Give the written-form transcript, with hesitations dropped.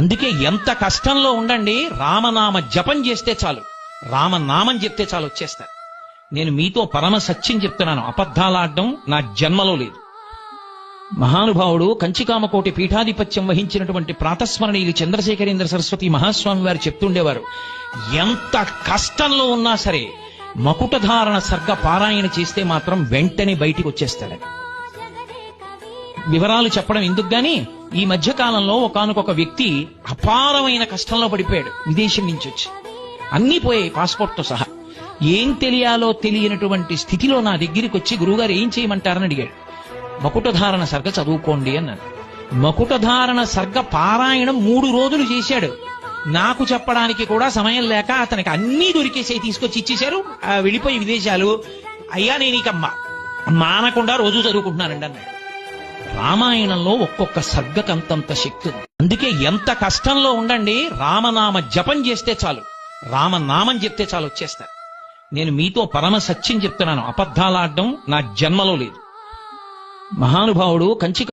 అందుకే ఎంత కష్టంలో ఉండండి, రామనామ జపం చేస్తే చాలు, రామనామం చెప్తే చాలు వచ్చేస్తారు. నేను మీతో పరమ సత్యం చెప్తున్నాను, అబద్ధాలాడడం నా జన్మలో లేదు. మహానుభావుడు కంచికామకోటి పీఠాధిపత్యం వహించినటువంటి ప్రాతస్మరణీయులు చంద్రశేఖరేంద్ర సరస్వతి మహాస్వామి వారు చెప్తుండేవారు, ఎంత కష్టంలో ఉన్నా సరే మకుటధారణ సర్గ పారాయణ చేస్తే మాత్రం వెంటనే బయటికి వచ్చేస్తాడని. వివరాలు చెప్పడం ఎందుకు గాని, ఈ మధ్య కాలంలో ఒకానొక వ్యక్తి అపారమైన కష్టంలో పడిపోయాడు. విదేశం నుంచి వచ్చి అన్నీ పోయాయి, పాస్పోర్ట్తో సహా. ఏం తెలియాలో తెలియనటువంటి స్థితిలో నా దగ్గరికి వచ్చి, గురువుగారు ఏం చేయమంటారని అడిగాడు. మకుటధారణ సర్గ చదువుకోండి అన్నాను. మకుటధారణ సర్గ పారాయణం 3 రోజులు చేశాడు. నాకు చెప్పడానికి కూడా సమయం లేక అతనికి అన్నీ దొరికేసాయి, తీసుకొచ్చి ఇచ్చేశారు. వెళ్ళిపోయి విదేశాలు. అయ్యా నేను ఇక మానకుండా రోజు చదువుకుంటున్నానండి అన్నాడు. రామాయణంలో ఒక్కొక్క సర్గకంతంత శక్తి ఉంది. అందుకే ఎంత కష్టంలో ఉండండి, రామనామ జపం చేస్తే చాలు, రామనామం చెప్తే చాలు వచ్చేస్తారు. నేను మీతో పరమ సత్యం చెప్తున్నాను, అబద్ధాలాడడం నా జన్మలో లేదు. మహానుభావుడు కంచి